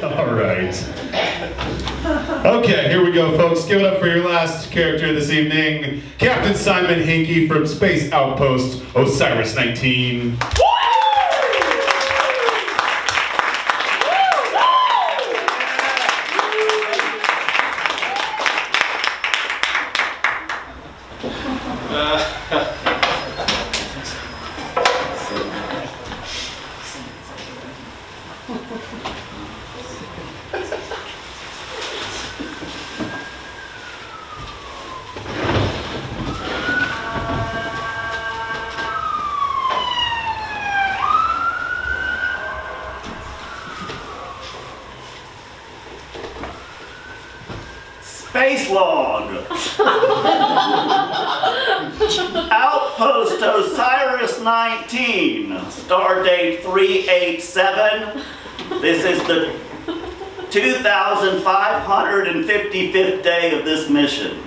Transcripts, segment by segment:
All right. Okay, here we go, folks. Give it up for your last character this evening, Captain Simon Hinkie from Space Outpost, Osiris 19. Space log. Outpost Osiris 19, star date 387. This is the 2,555th day of this mission.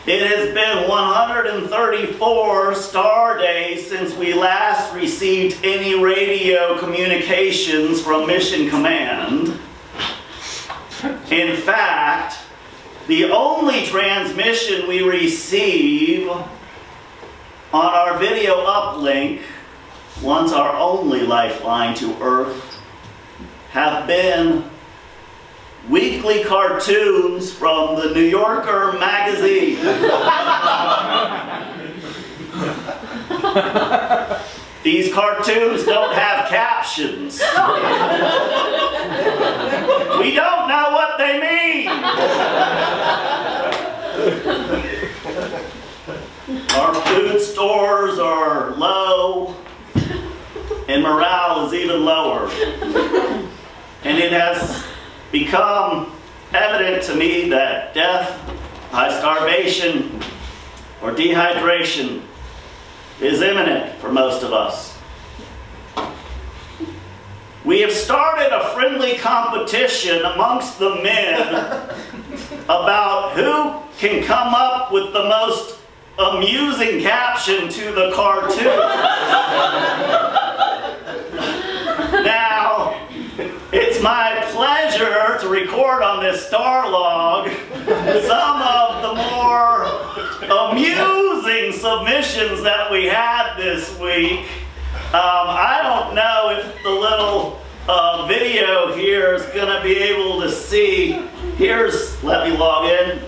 It has been 134 star days since we last received any radio communications from Mission Command. In fact, the only transmission we receive on our video uplink, once our only lifeline to Earth, have been weekly cartoons from the New Yorker magazine. These cartoons don't have captions. We don't know what they mean. Our food stores are low, and morale is even lower. And it has become evident to me that death by starvation or dehydration is imminent for most of us. We have started a friendly competition amongst the men about who can come up with the most amusing caption to the cartoon. Now, it's my pleasure to record on this star log some of the more amusing submissions that we had this week. I don't know if the little video here is going to be able to see. Let me log in.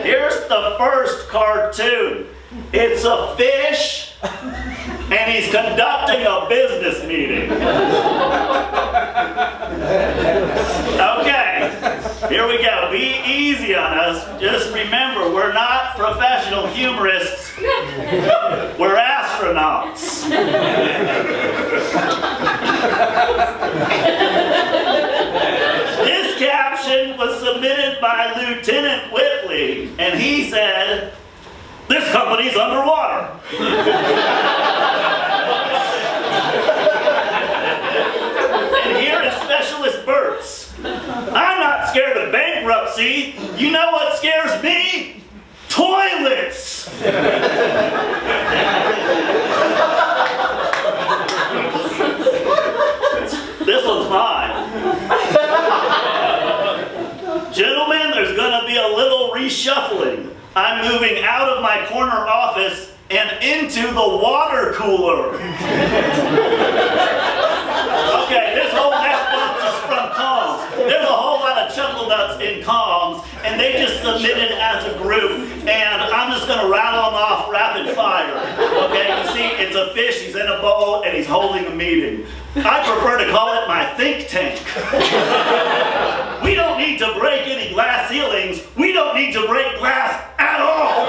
Here's the first cartoon. It's a fish, and he's conducting a business meeting. Okay, here we go. Be easy on us. Just remember, we're not professional humorists. We're astronauts. This caption was submitted by Lieutenant Whitley, and he said, "This company's underwater." And here is Specialist Burt's. "I'm not scared of bankruptcy. You know what scares me? Toilets." This one's mine. "Gentlemen, there's going to be a little reshuffling. I'm moving out of my corner office and into the water cooler." Okay, this whole next bunch is from comms. There's a whole lot of chuckle nuts in comms, and they just submitted as a group, and I'm just going to rattle them off rapid fire. Okay, you see, it's a fish, he's in a bowl, and he's holding a meeting. I prefer to call it my think tank. "We don't need to break any glass ceilings. We don't need to break glass at all."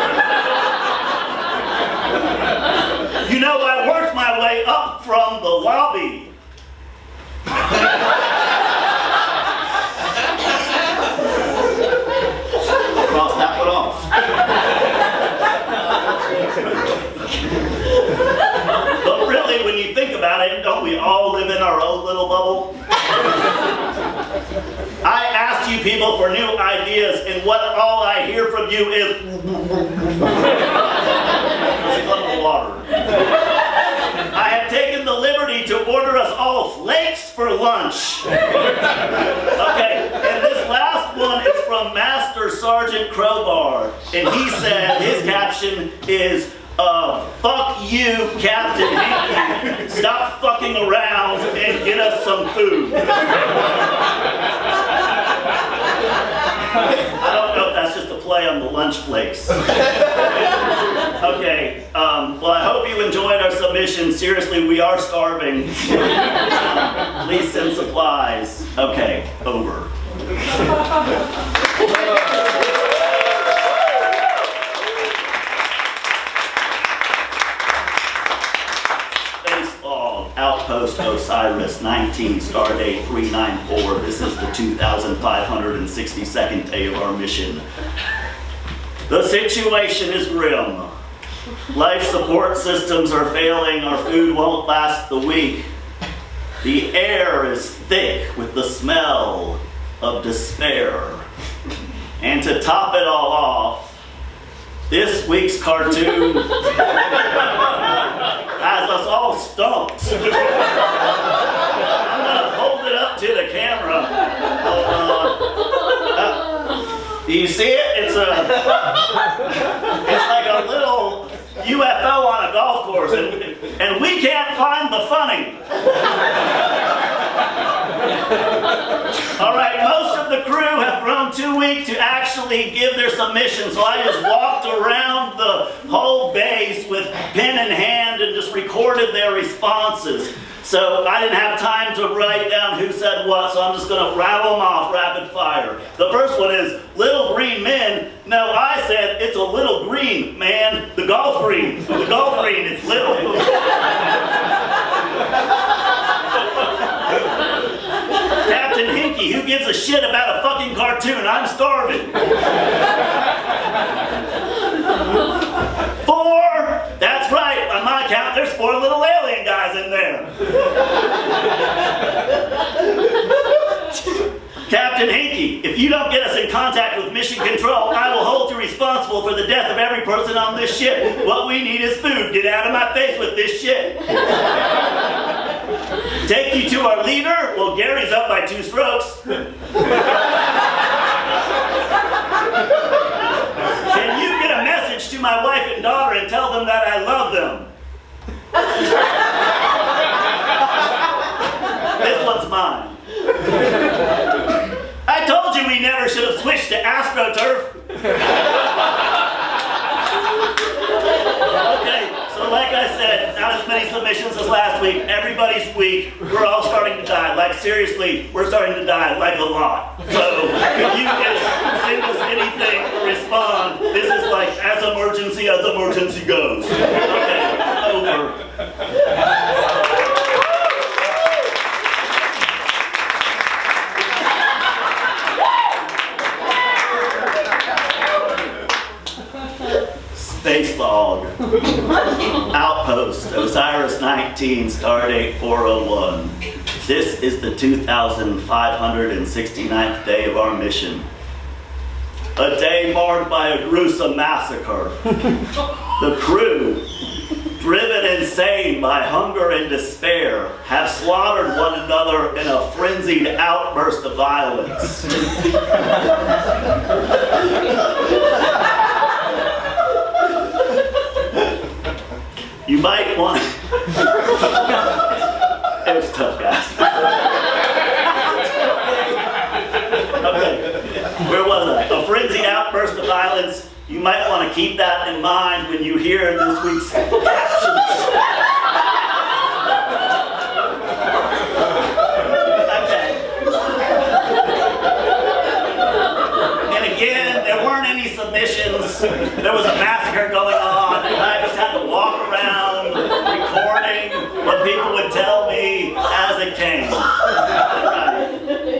"You know, I worked my way up from the lobby." Cross that one off. But really, when you think about it, don't we all live in our own little bubble? I asked you people for new ideas, and what all I hear from you is water. I have taken the liberty to order us all lunch. Okay, and this last one is from Master Sergeant Crowbar, and he said his caption is, fuck you, Captain Hinkie. Stop fucking around and get us some food. I don't know if that's just a play on the lunch flakes. Okay, well, I hope you enjoyed our submission. Seriously, we are starving. Please send supplies. Okay, over. Outpost Osiris 19, stardate 394. This is the 2,562nd day of our mission. The situation is grim. Life support systems are failing. Our food won't last the week. The air is thick with the smell of despair. And to top it all off, this week's cartoon has us all stumped. I'm gonna hold it up to the camera. Do you see it? It's like a little UFO on a golf course, and we can't find the funny. All right, most of the crew have grown too weak to actually give their submission, so I just walked around the whole base with pen in hand and just recorded their responses. So I didn't have time to write down who said what, so I'm just going to rattle them off rapid fire. The first one is, little green men. No, I said it's a little green, man. The golf green. The golf green is little. Captain Hinkie, who gives a shit about a fucking cartoon? I'm starving. 4, that's right, on my count, there's 4 little alien guys in there. Captain Hinkie, if you don't get us in contact with Mission Control, I will hold you responsible for the death of every person on this ship. What we need is food. Get out of my face with this shit. Take you to our leader? Well, Gary's up by 2 strokes. Can you get a message to my wife and daughter and tell them that I love them? This one's mine. I told you we never should have switched to AstroTurf. Okay, so like I said, not as many submissions as last week. Everybody's weak. We're all starting to die. Like, seriously, we're starting to die, like a lot. So if you can send us anything or respond, this is like as emergency goes. Okay, over. Space log. Outpost, Osiris 19, stardate 401. This is the 2,569th day of our mission. A day marked by a gruesome massacre. The crew, driven insane by hunger and despair, have slaughtered one another in a frenzied outburst of violence. You might want... It was tough, guys. Okay, where was I? A frenzied outburst of violence. You might want to keep that in mind when you hear this week's captions. Okay. And again, there weren't any submissions. There was a massacre going on, and I just had to walk around recording what people would tell me as it came. Right.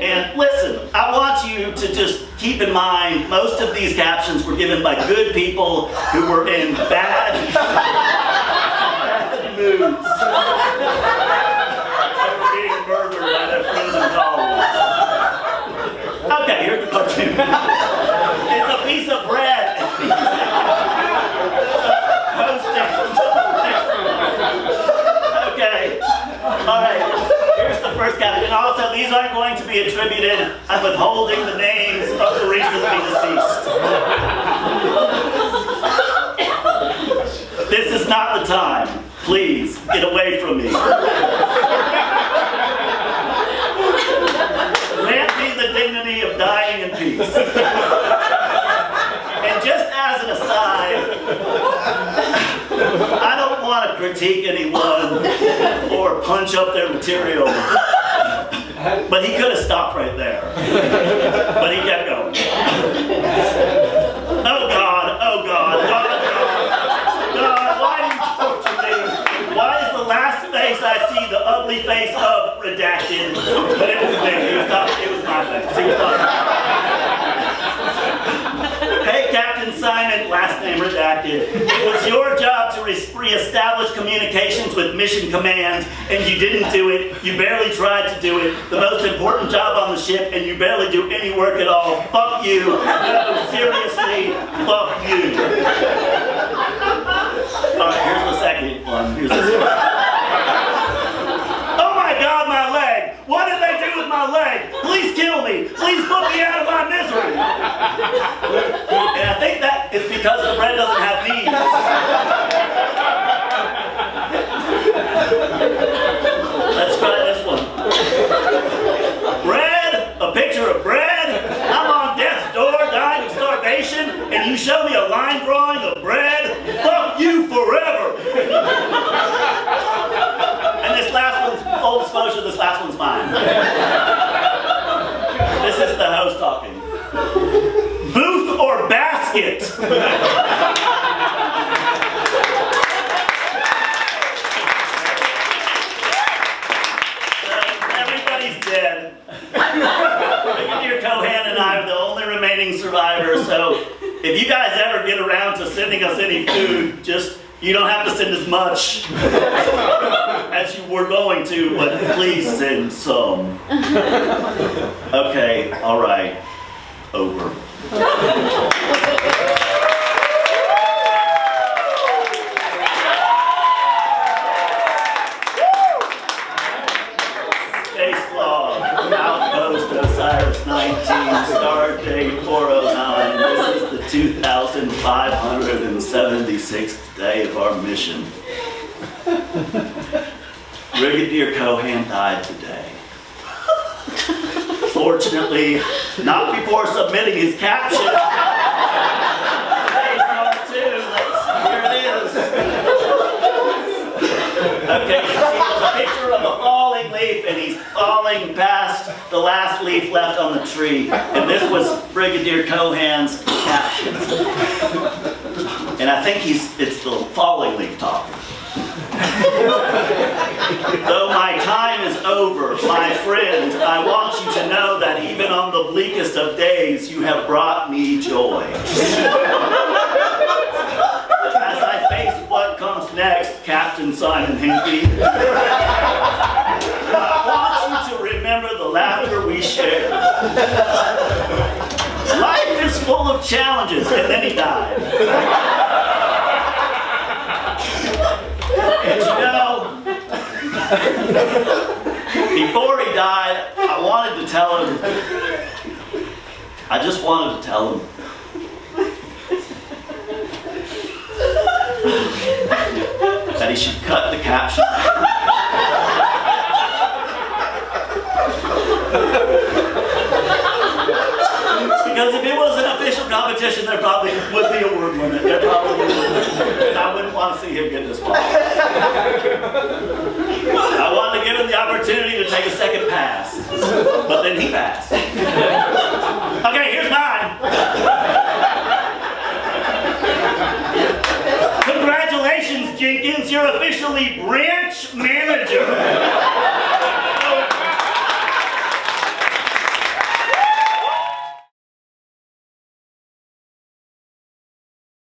And listen, I want you to just keep in mind, most of these captions were given by good people who were in bad moods. They were being murdered by their friends and colleagues. Okay, here's the cartoon. It's a piece of bread. Okay. All right. Here's the first caption. And also, be attributed, I'm withholding the names of the recently deceased. This is not the time. Please, get away from me. Grant me the dignity of dying in peace. And just as an aside, I don't want to critique anyone or punch up their material, but he could have stopped right there. But he kept going. Oh God, oh God, God, God, why do you torture me? Why is the last face I see the ugly face of redacted? But it was me, it was my face. He was talking. Hey, Captain Simon, last name redacted. It was your job to re-establish communications with Mission Command, and you didn't do it. You barely tried to do it. The most important job on the ship, and you barely do any work at all. Fuck you. No, seriously, fuck you. Alright, here's the second one. Here's this one. Oh my God, my leg! What did they do with my leg? Please kill me! Please put me out of my misery! And I think that is because the bread doesn't have knees. Let's try this one. Bread? A picture of bread? I'm on death's door dying of starvation, and you show me a line drawing of bread? Fuck you forever! And this last one's, full disclosure, this last one's mine. This is the host talking. Booth or basket? Everybody's dead. Brigadier Cohan and I are the only remaining survivors, so if you guys ever get around to sending us any food, you don't have to send as much as you were going to, but please send some. Okay, all right, over. Space log, Outpost, Osiris 19, star date 409. This is the 2,576th day of our mission. Brigadier Cohan died today. Fortunately, not before submitting his caption. Today's part 2. Here it is. Okay, you see it's a picture of a falling leaf, and he's falling past the last leaf left on the tree. And this was Brigadier Cohan's caption. And I think it's the falling leaf talking. Though my time is over, my friend, I want you to know that even on the bleakest of days, you have brought me joy. As I face what comes next, Captain Simon Hinkie, I want you to remember the laughter we shared. Life is full of challenges, and then he died. And you know, before he died, I wanted to tell him, I just wanted to tell him that he should cut the caption. Because if it was an official competition, there probably would be a word limit. There probably would. I wouldn't want to see him get this far. I wanted to give him the opportunity to take a second pass, but then he passed. Okay, here's mine. Congratulations, Jenkins. You're officially branch manager.